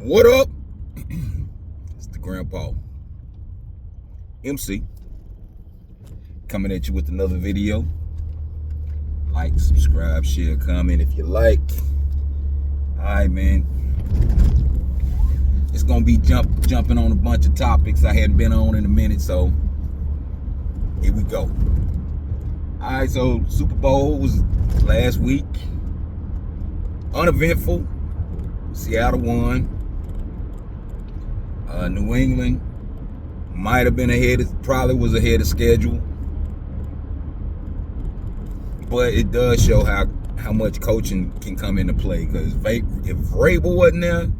What up? It's the Grandpa MC coming at you with another video. Like, subscribe, share, comment if you like. Alright, man. It's gonna be jumping on a bunch of topics I hadn't been on in a minute, so here we go. Alright, so Super Bowl was last week. Uneventful. Seattle won. New England might have been probably was ahead of schedule, but it does show how much coaching can come into play. Because if Vrabel wasn't there,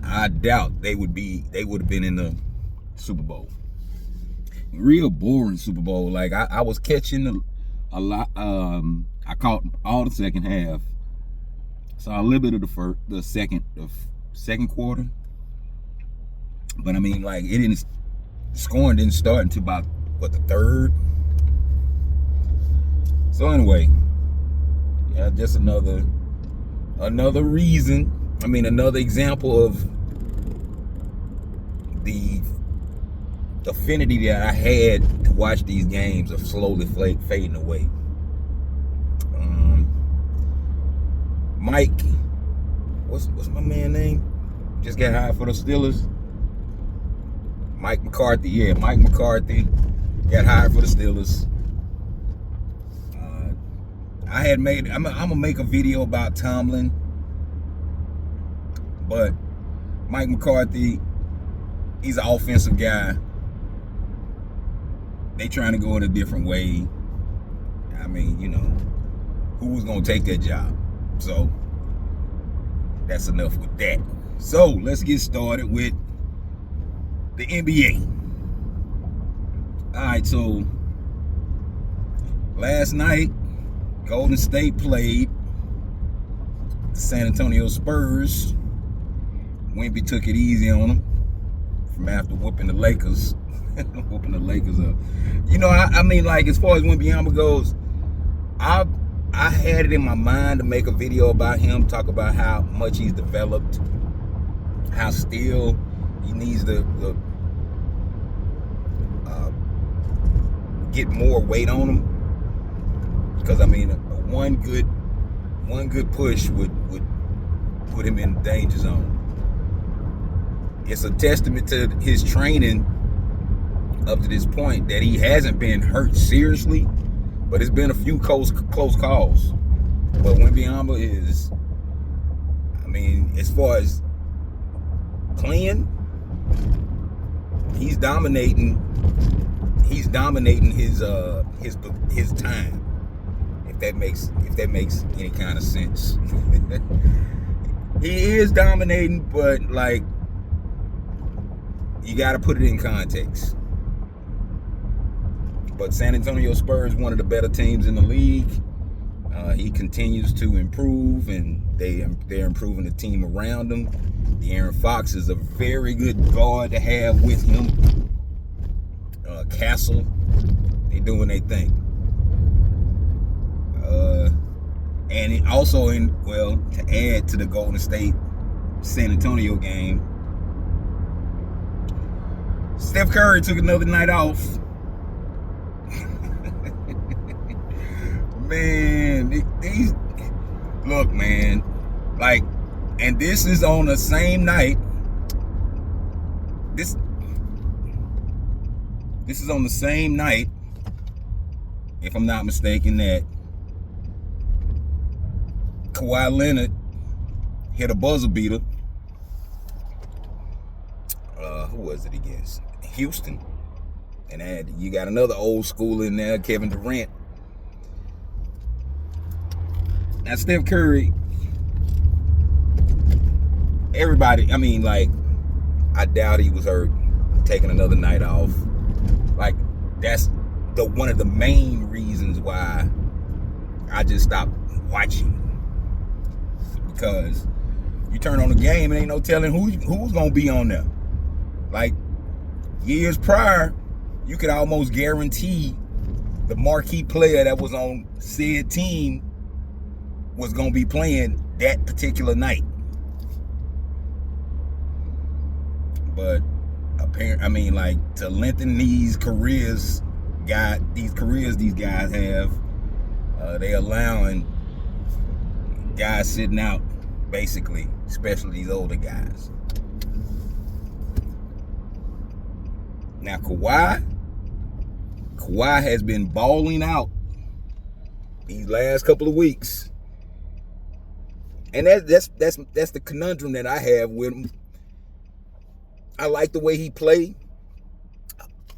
I doubt they would have been in the Super Bowl. Real boring Super Bowl. Like I was catching a lot. I caught all the second half. Saw a little bit of the second quarter. But I mean, like, scoring didn't start until about, the third? So anyway, yeah, just another reason, another example of the affinity that I had to watch these games of slowly fading away. Mike, what's my man's name? Just got hired for the Steelers. Mike McCarthy, Mike McCarthy got hired for the Steelers. I'm gonna make a video about Tomlin, but Mike McCarthy, he's an offensive guy. They trying to go in a different way. Who was gonna take that job? So that's enough with that. So let's get started with the NBA. Alright, so last night, Golden State played the San Antonio Spurs. Wemby took it easy on them from after whooping the Lakers. Whooping the Lakers up. As far as Wembanyama goes, I had it in my mind to make a video about him, talk about how much he's developed, how still he needs to get more weight on him, because one good push would put him in the danger zone. It's a testament to his training up to this point that he hasn't been hurt seriously, but it's been a few close calls. But Wembanyama is, as far as playing, he's dominating his time. If that makes any kind of sense. He is dominating, but you got to put it in context. But San Antonio Spurs, one of the better teams in the league. He continues to improve, and they're improving the team around him. De'Aaron Fox is a very good guard to have with him. Castle, they doing their thing. And also, to add to the Golden State San Antonio game, Steph Curry took another night off. Man, look, man, and this is on the same night. This is on the same night, if I'm not mistaken, that Kawhi Leonard hit a buzzer beater. Who was it against? Houston. And you got another old school in there, Kevin Durant. Now, Steph Curry, everybody, I doubt he was hurt, taking another night off. That's one of the main reasons why I just stopped watching. Because you turn on the game and ain't no telling who's gonna be on there. Years prior, you could almost guarantee the marquee player that was on said team was gonna be playing that particular night. But like, to lengthen these careers these guys have, they allowing guys sitting out, basically, especially these older guys. Now Kawhi has been balling out these last couple of weeks, and that's the conundrum that I have with him. I like the way he played,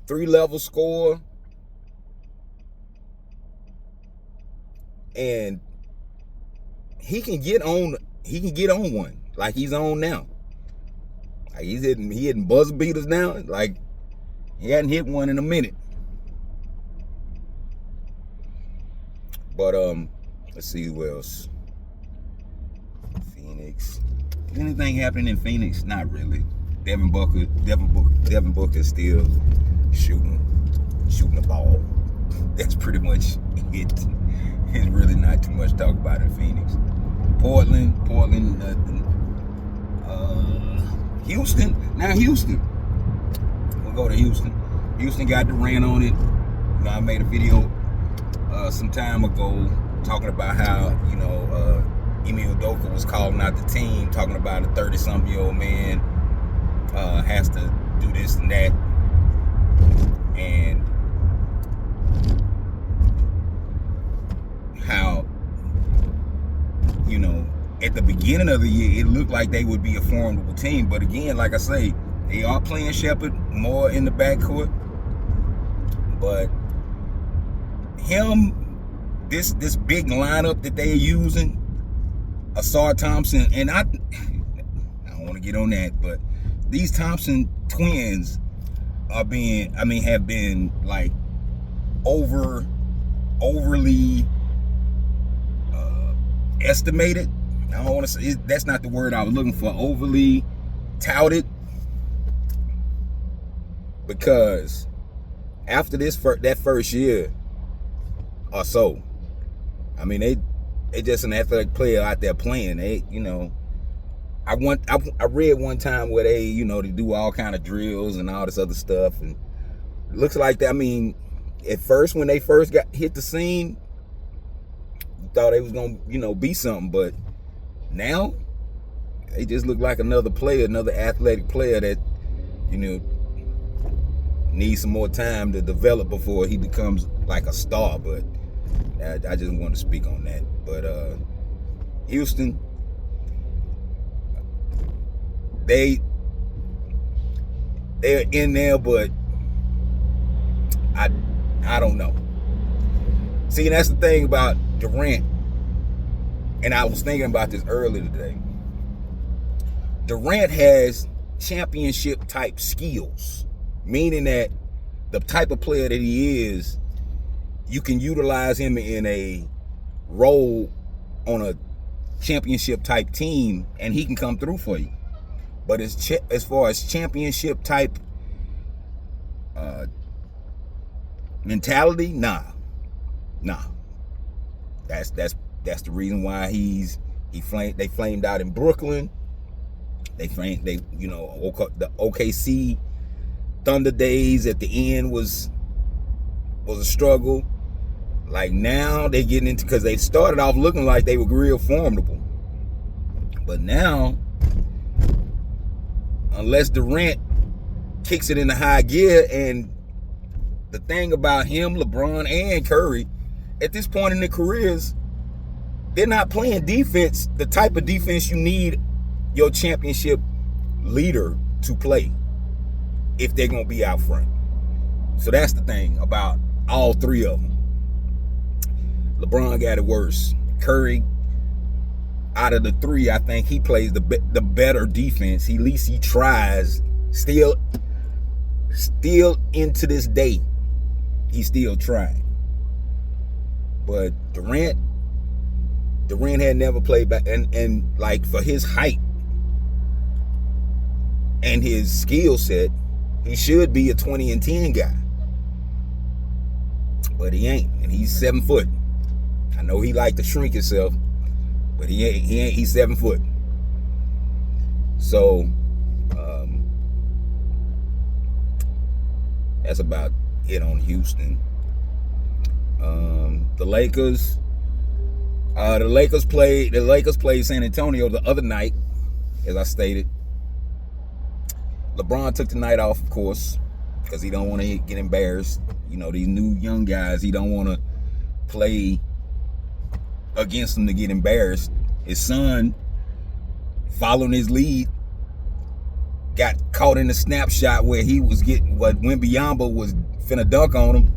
3-level score, and he can get on one like he's on now. Like he hitting buzzer beaters now. Like he hadn't hit one in a minute. But let's see who else. Phoenix. Anything happening in Phoenix? Not really. Devin Booker is still shooting the ball. That's pretty much it. There's really not too much to talk about in Phoenix. Portland, nothing. Houston. Now Houston. We'll go to Houston. Houston got Durant on it. I made a video some time ago talking about how, Ime Udoka was calling out the team, talking about a 30-something-year-old man has to do this and that. And how, at the beginning of the year, it looked like they would be a formidable team. But again, like I say, they are playing Shepherd more in the backcourt. But this big lineup that they are using, Ausar Thompson, and I don't want to get on that, but these Thompson twins have been like overly estimated. I don't want to say, that's not the word I was looking for. Overly touted, because after that first year or so, they just an athletic player out there playing. I read one time where they do all kind of drills and all this other stuff, and it looks like that. At first, when they first hit the scene, you thought they was gonna be something, but now they just look like another athletic player that needs some more time to develop before he becomes like a star. But I just want to speak on that. But Houston, they're in there, but I don't know. See, that's the thing about Durant, and I was thinking about this earlier today. Durant has championship type skills, meaning that the type of player that he is, you can utilize him in a role on a championship type team and he can come through for you. But as far as championship type mentality, nah. That's the reason why they flamed out in Brooklyn. The OKC Thunder days at the end was a struggle. Like now they getting into, because they started off looking like they were real formidable, but now, unless Durant kicks it into high gear, and the thing about him, LeBron and Curry, at this point in their careers, they're not playing defense, the type of defense you need your championship leader to play if they're going to be out front. So that's the thing about all three of them. LeBron got it worse. Curry, out of the three, I think he plays the better defense. At least he tries. Still into this day, he's still trying. But Durant had never played back, and like, for his height and his skill set, he should be a 20 and 10 guy. But he ain't, and he's 7 foot. I know he like to shrink himself, but he ain't. He's 7 foot. So That's about it on Houston. The Lakers. The Lakers played San Antonio the other night, as I stated. LeBron took the night off, of course, because he don't want to get embarrassed. You know, these new young guys, he don't want to play against them to get embarrassed. His son, following his lead, got caught in a snapshot where he was getting what Wembanyama was finna dunk on him,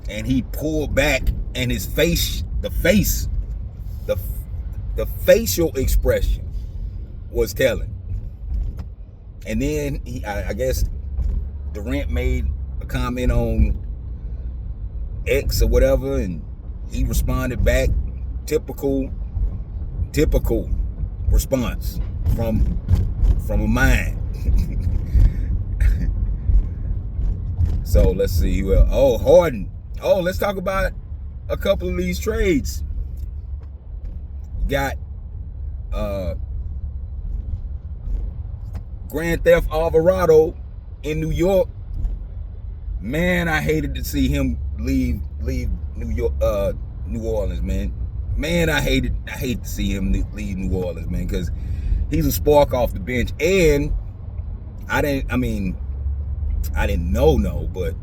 and he pulled back, and his face, the facial expression was telling. And then I guess Durant made a comment on X or whatever, and he responded back. Typical response from a mind. So let's see. Harden. Oh, let's talk about a couple of these trades. You got Grand Theft Alvarado in New York. Man, I hated to see him leave New Orleans, man. Man, I hate to see him leave New Orleans, man, because he's a spark off the bench. And I didn't know, but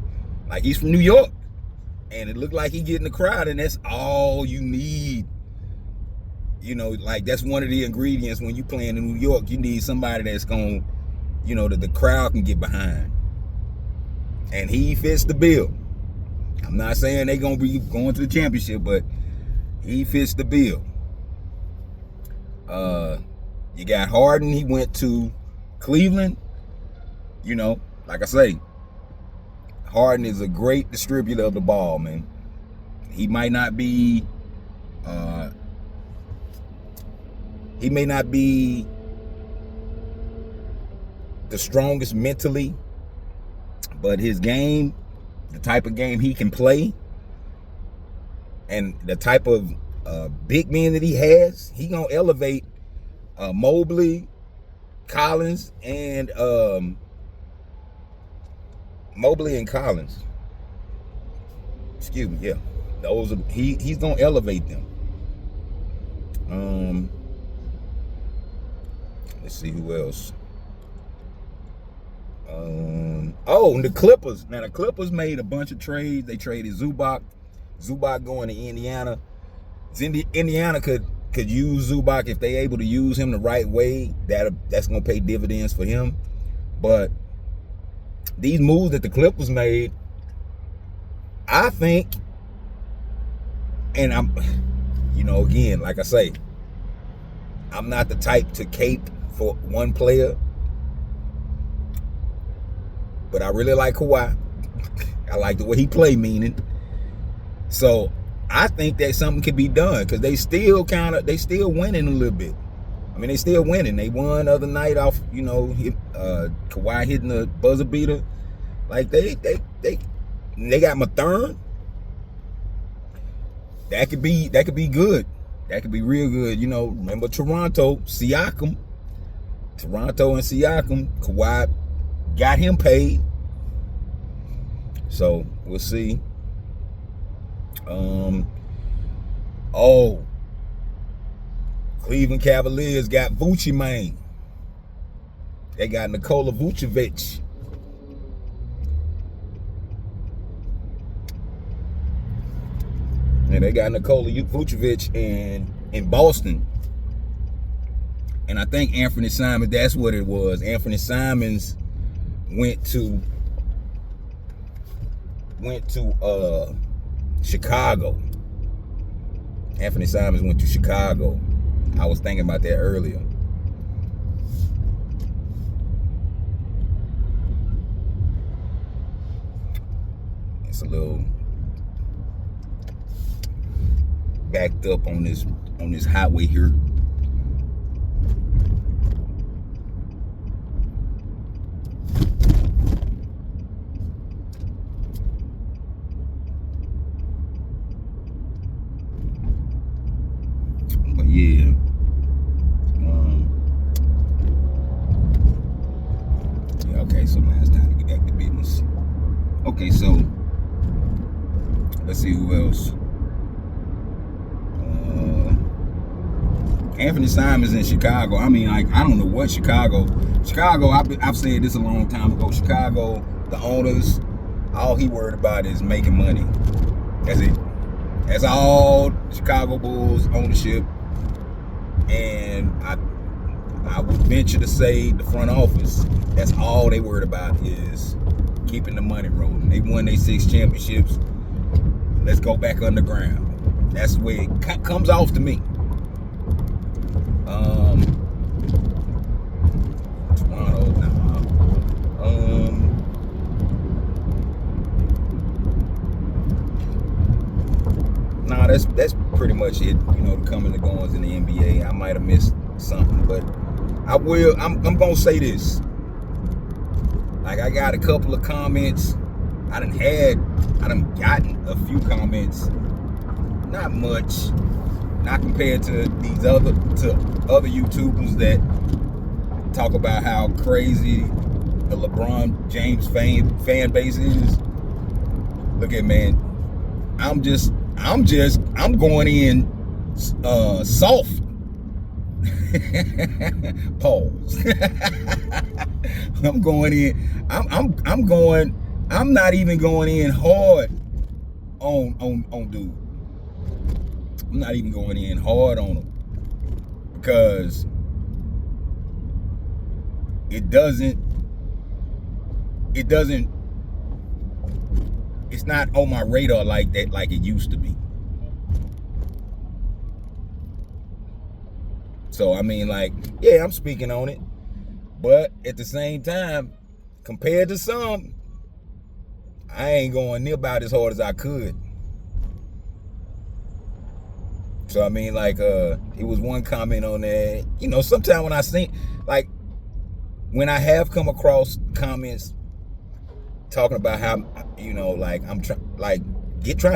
like, he's from New York, and it looked like he getting the crowd, and that's all you need. You know, like, that's one of the ingredients when you playing in New York. You need somebody that's going, you know, that the crowd can get behind. And he fits the bill. I'm not saying they're going to be going to the championship, but he fits the bill. You got Harden. He went to Cleveland. You know, like I say, Harden is a great distributor of the ball, man. He might not be the strongest mentally, but his game, the type of game he can play, and the type of big men that he has, he gonna elevate Mobley, Collins, and Excuse me, yeah. Those are he's gonna elevate them. Let's see who else. And the Clippers. Now, the Clippers made a bunch of trades. They traded Zubac. Zubac going to Indiana. Indiana could use Zubac if they able to use him the right way. That's going to pay dividends for him. But these moves that the Clippers made, I think, and I'm, you know, again, like I say, I'm not the type to cape for one player, but I really like Kawhi. I like the way he play, meaning. So I think that something could be done, because they still winning a little bit. I mean, they still winning. They won the other night off, you know, Kawhi hitting the buzzer beater. Like, they got Mathurin. That could be good. That could be real good. You know, remember Toronto and Siakam. Kawhi got him paid. So we'll see. Cleveland Cavaliers got Vucci, man. They got Nikola Vucevic. And they got Nikola Vucevic in Boston. And I think Anthony Simons, that's what it was. Anthony Simons went to Chicago. Anthony Simons went to Chicago. I was thinking about that earlier. It's a little backed up on this highway here. But yeah. Okay, so now it's time to get back to business. Okay. Okay, so let's see who else. Anthony Simons in Chicago. I mean, like, I don't know what Chicago. I've said this a long time ago. Chicago, the owners, all he worried about is making money. That's it. That's all Chicago Bulls ownership. And I would venture to say the front office, that's all they worried about is keeping the money rolling. They won their 6 championships. Let's go back underground. That's the way it comes off to me. Toronto, that's pretty much it. You know, the coming and goings in the NBA. I might have missed something, but I'm gonna say this. Like, I got a couple of comments. I done gotten a few comments. Not much. Not compared to these other YouTubers that talk about how crazy the LeBron James fan base is. Look at, man, I'm going in soft. Pause. I'm going in. I'm not even going in hard on dude. I'm not even going in hard on him because it's not on my radar like that, like it used to be. So, I mean, like, yeah, I'm speaking on it, but at the same time, compared to some, I ain't going near about as hard as I could. So, I mean, like, it was one comment on there. You know, sometimes when I see, like, when I have come across comments talking about how, you know, like, I'm trying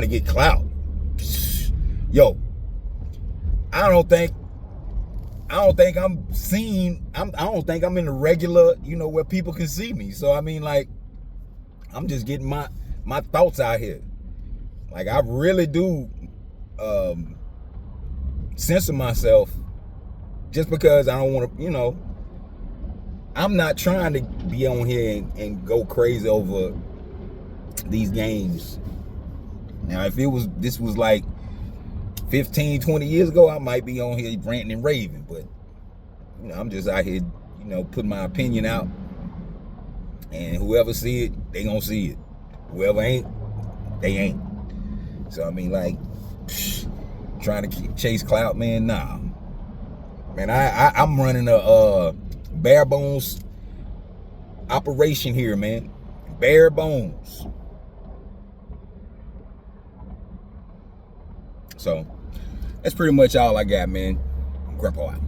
to get clout. Yo, I don't think I'm seen. I don't think I'm in the regular, you know, where people can see me. So, I mean, like, I'm just getting my thoughts out here. Like, I really do censor myself just because I don't want to, you know, I'm not trying to be on here and go crazy over these games. Now, if this was like 15, 20 years ago, I might be on here ranting and raving, but, you know, I'm just out here, you know, putting my opinion out, and whoever see it, they gonna see it. Whoever ain't, they ain't. So, I mean, like, trying to chase clout, man, nah. Man, I'm running a bare bones operation here, man. Bare bones. So, that's pretty much all I got, man. Grandpa out.